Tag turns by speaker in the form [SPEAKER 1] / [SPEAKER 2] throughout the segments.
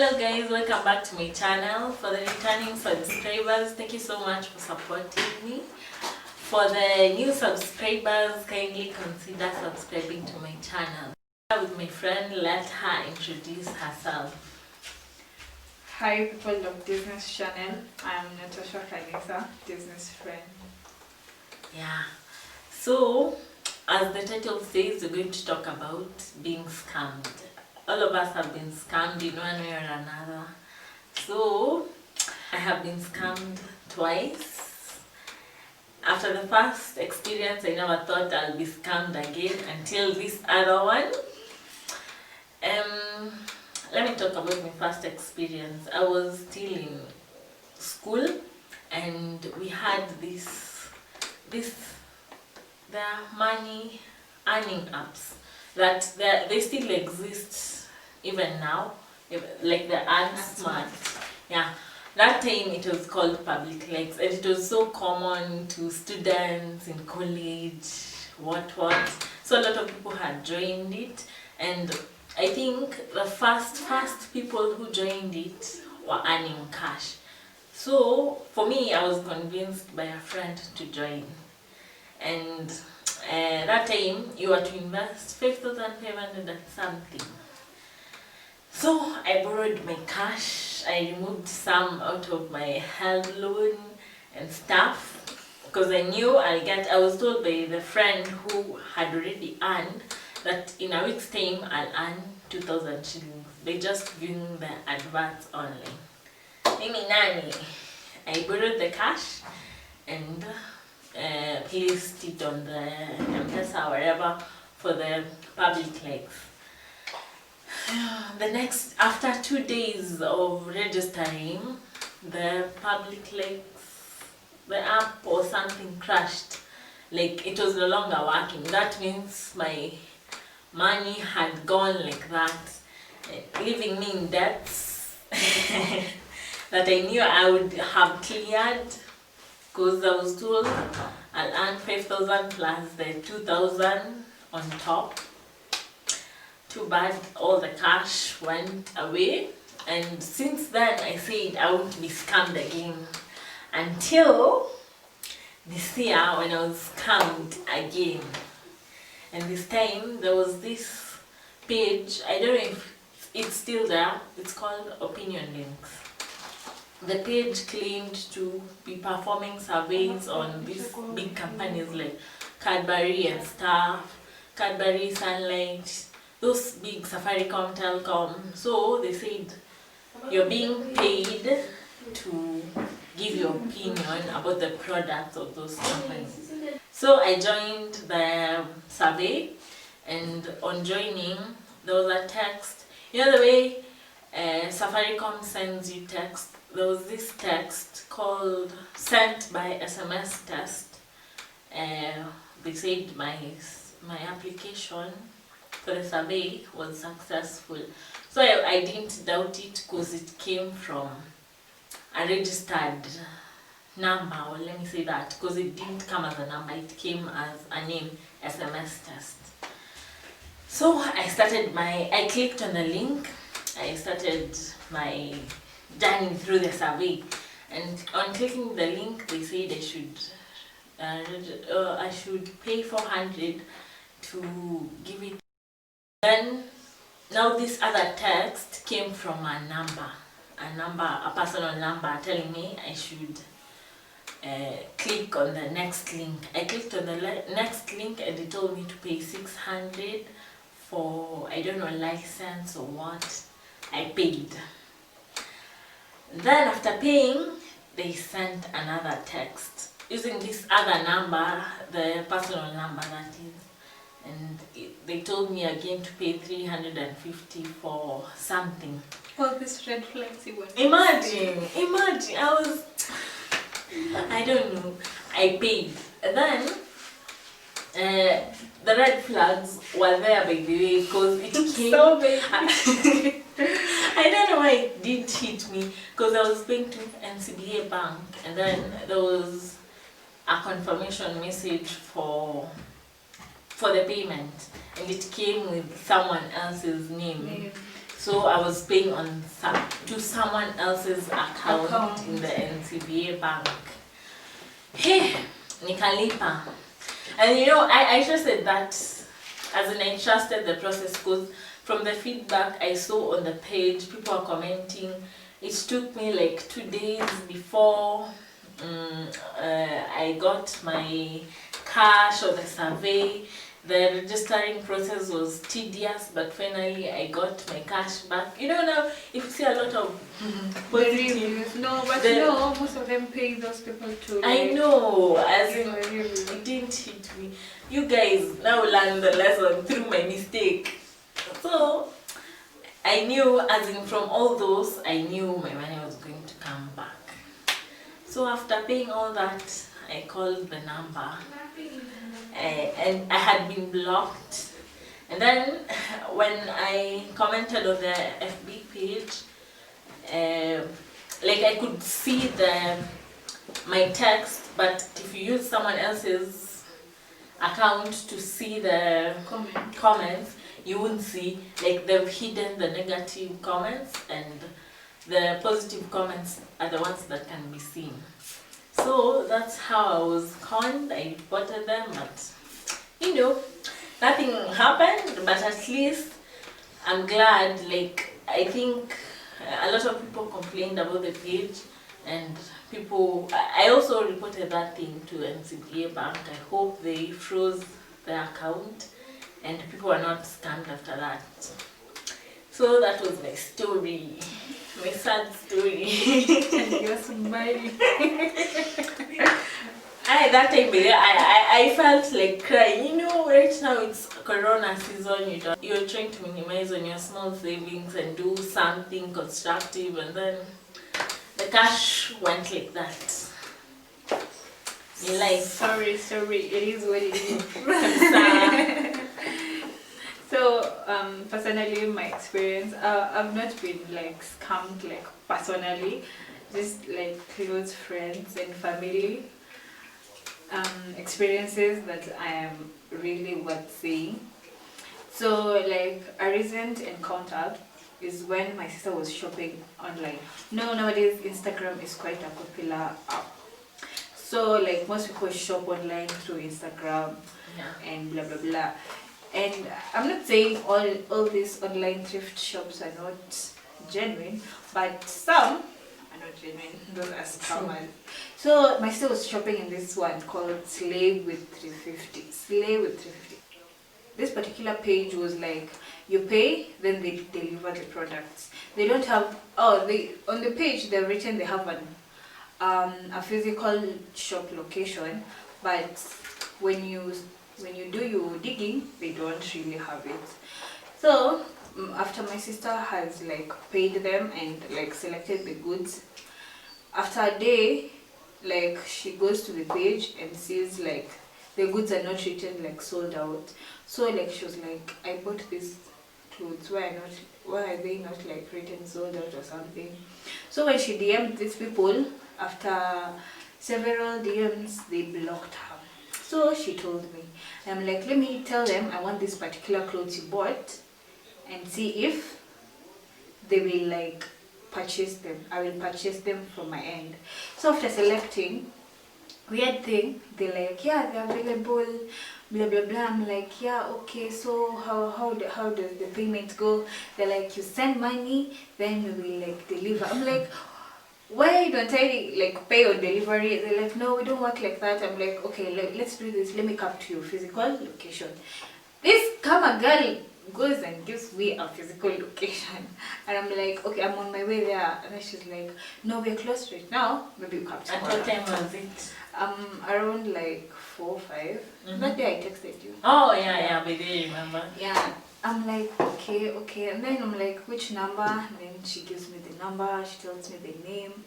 [SPEAKER 1] Hello guys, welcome back to my channel. For the returning subscribers, thank you so much for supporting me. For the new subscribers, kindly consider subscribing to my channel. With my friend, let her introduce herself.
[SPEAKER 2] Hi people of Business Channel, I'm Natasha Kanisa, business friend.
[SPEAKER 1] Yeah, so as the title says, we're going to talk about being scammed. All of us have been scammed in one way or another. So I have been scammed twice. After the first experience, I never thought I'll be scammed again until this other one. Let me talk about my first experience. I was still in school and we had the money earning apps that they still exist even now, like the Earn Smart. Yeah, that time it was called Public Legs and it was so common to students in college, what. So a lot of people had joined it, and I think the first people who joined it were earning cash. So for me, I was convinced by a friend to join, and that time you were to invest 5,500 and something. So I borrowed my cash, I removed some out of my health loan and stuff because I knew I was told by the friend who had already earned that in a week's time I'll earn 2,000 shillings. They just viewing the adverts online. Mimi nani, I borrowed the cash and placed it on the M-Pesa or wherever for the Public Legs. After 2 days of registering, the Public Legs, the app or something crashed. Like it was no longer working. That means my money had gone like that, leaving me in debts that I knew I would have cleared, because I was told I'll earn 5,000 plus the 2,000 on top. Too bad all the cash went away, and since then I said I won't be scammed again until this year when I was scammed again. And this time there was this page, I don't know if it's still there, it's called Opinion Links. The page claimed to be performing surveys on these big companies like Cadbury and stuff, Cadbury, Sunlight, those big Safaricom, Telcom. So they said you're being paid to give your opinion about the products of those companies. So I joined the survey, and on joining there was a text. You know the way Safaricom sends you text? There was this text called sent by SMS test. They said my application for the survey was successful. So I didn't doubt it because it came from a registered number, or let me say that, because it didn't come as a number, it came as a name, SMS test. So I clicked on the link, I started my journey through the survey, and on clicking the link they said I should pay 400 to give it. Then now this other text came from a personal number telling me I should click on the next link. I clicked on the next link and it told me to pay 600 for, I don't know, license or what. I paid. Then after paying, they sent another text using this other number, the personal number that is, and they told me again to pay 350 for something.
[SPEAKER 2] All these red flags you want.
[SPEAKER 1] Imagine, I don't know, I paid. Then the red flags were there, by the way, because it came
[SPEAKER 2] so big.
[SPEAKER 1] I don't know why it didn't hit me, because I was paying to NCBA Bank, and then there was a confirmation message for the payment, and it came with someone else's name. So I was paying on to someone else's account in the NCBA bank. Hey, nikalipa. And you know, I trusted that, as in I trusted the process, because from the feedback I saw on the page, people are commenting. It took me like 2 days before I got my cash or the survey. The registering process was tedious, but finally I got my cash back. You know, now if you see a lot of
[SPEAKER 2] reviews, no, but no, most of them pay those people to.
[SPEAKER 1] I know, as in
[SPEAKER 2] review.
[SPEAKER 1] it didn't hit me. You guys now learn the lesson through my mistake. So I knew, as in from all those, I knew my money was going to come back. So after paying all that, I called the number. And I had been blocked, and then when I commented on the FB page, like I could see my text, but if you use someone else's account to see the comments, you wouldn't see. Like they've hidden the negative comments, and the positive comments are the ones that can be seen. So that's how I was conned. I reported them, but you know, nothing happened. But at least I'm glad. Like I think a lot of people complained about the page, and people. I also reported that thing to NCBA Bank. I hope they froze the account, and people are not scammed after that. So that was my story. My sad story.
[SPEAKER 2] You're smiling.
[SPEAKER 1] That time I felt like crying. You know, right now it's Corona season. You're trying to minimize on your small savings and do something constructive, and then the cash went like that. In life.
[SPEAKER 2] Sorry, it is what it is. So, personally, my experience, I've not been like scammed like personally, just like close friends and family. Experiences that I am really worth saying. So, like a recent encounter is when my sister was shopping online. Nowadays Instagram is quite a popular app. So, like most people shop online through Instagram, and blah blah blah. And I'm not saying all these online thrift shops are not genuine, but some are not genuine. Those are scammers. So my sister was shopping in this one called Slave with 350. Slave with 350. This particular page was like, you pay, then they deliver the products. They don't have, on the page they've written they have a physical shop location, but when you do your digging, they don't really have it. So after my sister has like paid them and like selected the goods, after a day, like she goes to the page and sees like the goods are not written like sold out. So like she was like, I bought these clothes, why are they not like written sold out or something? So when she DM'd these people, after several DMs, they blocked her. So she told me, I'm like, let me tell them I want this particular clothes you bought and see if they will like purchase them. I will purchase them from my end. So after selecting, weird thing, they're like, yeah, they're available, blah blah blah. I'm like, yeah, okay, so how does the payment go? They're like, you send money, then we will like deliver. I'm like, why don't I like pay on delivery? They're like, no, we don't work like that. I'm like, okay, let's do this. Let me come to your physical location. This camera girl goes and gives me a physical location, and I'm like, okay, I'm on my way there. And then she's like, no, we're closed right now, maybe you come tomorrow.
[SPEAKER 1] At what time was it?
[SPEAKER 2] Around like 4 or 5. That day I texted you.
[SPEAKER 1] Oh yeah, we did remember.
[SPEAKER 2] Yeah, I'm like, okay, and then I'm like, which number? And then she gives me the number, she tells me the name.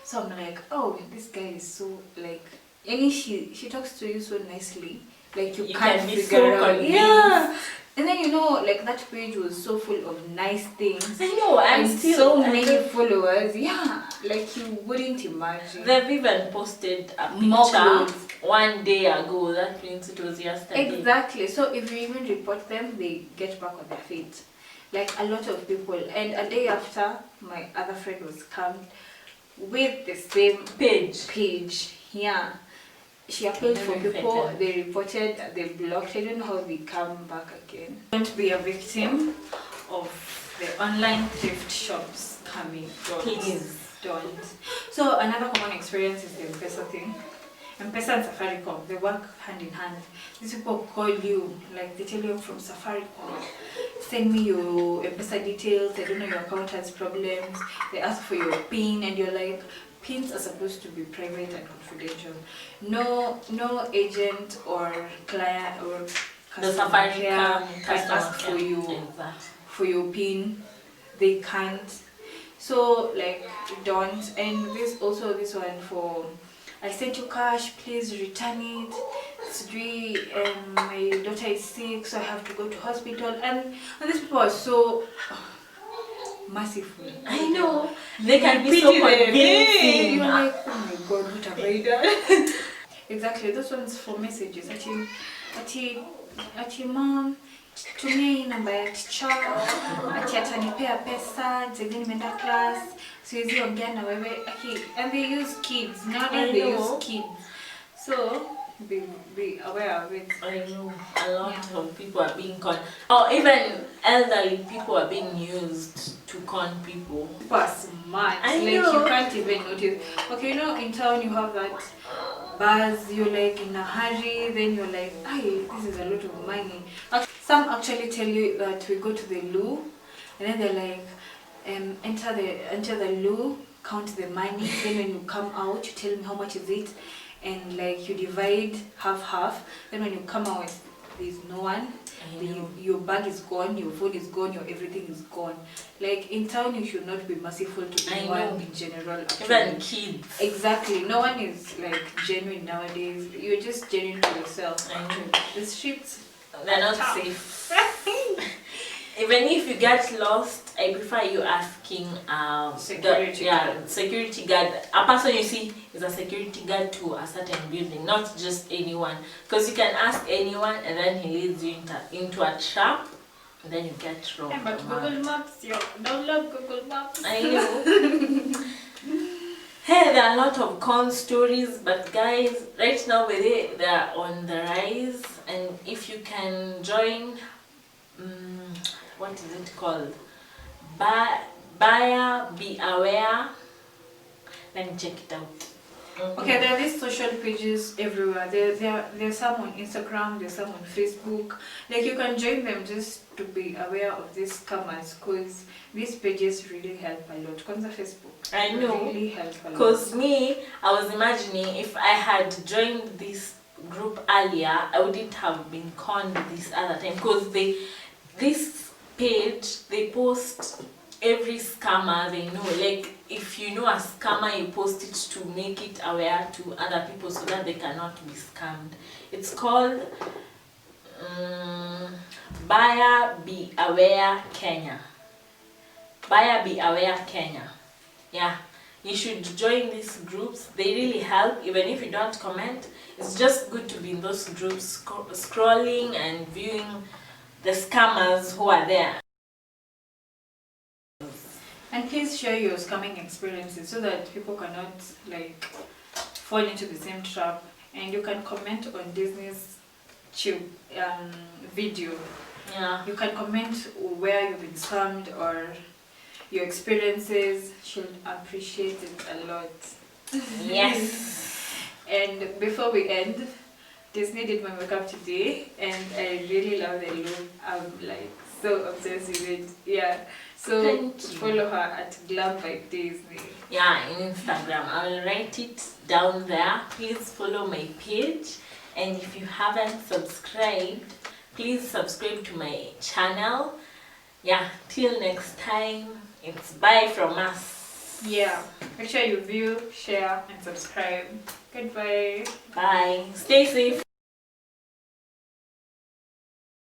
[SPEAKER 2] So I'm like, oh, this guy is so like, and she talks to you so nicely, like you can't
[SPEAKER 1] can be
[SPEAKER 2] figure
[SPEAKER 1] so
[SPEAKER 2] out.
[SPEAKER 1] convinced.
[SPEAKER 2] Yeah, and then you know, like that page was so full of nice things.
[SPEAKER 1] I know,
[SPEAKER 2] and so many followers. Yeah, like you wouldn't imagine.
[SPEAKER 1] They've even posted a
[SPEAKER 2] More
[SPEAKER 1] picture
[SPEAKER 2] clothes.
[SPEAKER 1] 1 day ago. That means it was yesterday.
[SPEAKER 2] Exactly. So if you even report them, they get back on their feet. like a lot of people. And a day after, my other friend was scammed with the same page. Yeah. She appealed for people, they reported, they blocked. I don't know how they come back again. Don't be a victim of the online thrift shops coming.
[SPEAKER 1] Please.
[SPEAKER 2] Don't. So another common experience is the M-Pesa thing. M-Pesa and Safaricom, they work hand in hand. These people call you, like they tell you from Safaricom, send me your M-Pesa details, I don't know your account has problems, they ask for your PIN, and you're like, PINs are supposed to be private and confidential. No agent or client or customer care can ask for you for your PIN. They can't. So like don't. And this one for, I sent you cash, please return it. My daughter is sick, so I have to go to hospital. And these people are so merciful.
[SPEAKER 1] I know. They can be so convincing.
[SPEAKER 2] You're like, oh my god, what have I done? Exactly, those ones for messages. Ati mom, tumia hii namba ya teacher, ati atanipea pesa, zingine nimeenda class, siwezi ongea na wewe. And they use kids. Nowadays they use kids. So be aware of it.
[SPEAKER 1] I know a lot of people are being conned, or even elderly people are being used to con people.
[SPEAKER 2] People are smart.
[SPEAKER 1] I
[SPEAKER 2] like
[SPEAKER 1] know.
[SPEAKER 2] You can't even notice. Okay, you know, in town you have that buzz. You're like in a hurry. Then you're like, "Hey, this is a lot of money." Some actually tell you that we go to the loo, and then they're like, enter the loo, count the money. Then when you come out, you tell me how much is it. And like you divide half. Then when you come out, there's no one. Your bag is gone, your phone is gone, your everything is gone. Like in town, you should not be merciful to anyone in general. Actually.
[SPEAKER 1] Even kids.
[SPEAKER 2] Exactly. No one is like genuine nowadays. You're just genuine to yourself.
[SPEAKER 1] I know.
[SPEAKER 2] The streets,
[SPEAKER 1] they're not safe. Even if you get lost, I prefer you asking security guard. A person you see is a security guard to a certain building, not just anyone. Because you can ask anyone and then he leads you into a trap, and then you get robbed.
[SPEAKER 2] Yeah, but Google Maps, don't love Google Maps.
[SPEAKER 1] I know. Hey, there are a lot of con stories, but guys, right now they're on the rise, and if you can join, what is it called? Buyer Be Aware. Let me check it out.
[SPEAKER 2] Okay, there are these social pages everywhere. There's some on Instagram, there's some on Facebook. Like you can join them just to be aware of these scammers, because these pages really help a lot. Kwanza Facebook.
[SPEAKER 1] I know.
[SPEAKER 2] Really help a lot.
[SPEAKER 1] Because me, I was imagining if I had joined this group earlier, I wouldn't have been conned this other time. Because this page, they post every scammer they know. Like if you know a scammer, you post it to make it aware to other people so that they cannot be scammed. It's called Buyer Be Aware Kenya. Buyer Be Aware Kenya. Yeah, you should join these groups. They really help. Even if you don't comment, it's just good to be in those groups, scrolling and viewing the scammers who are there.
[SPEAKER 2] And please share your scamming experiences so that people cannot like fall into the same trap. And you can comment on Disney's video.
[SPEAKER 1] Yeah.
[SPEAKER 2] You can comment where you've been scammed or your experiences. She'll appreciate it a lot.
[SPEAKER 1] Yes.
[SPEAKER 2] And before we end, Disney did my makeup today, and I really love the look. I'm like so obsessed with it. Yeah. So follow her at Glam by Disney.
[SPEAKER 1] Yeah, in Instagram. I will write it down there. Please follow my page. And if you haven't subscribed, please subscribe to my channel. Yeah, till next time, it's bye from us.
[SPEAKER 2] Yeah. Make sure you view, share, and subscribe. Goodbye.
[SPEAKER 1] Bye. Stay safe.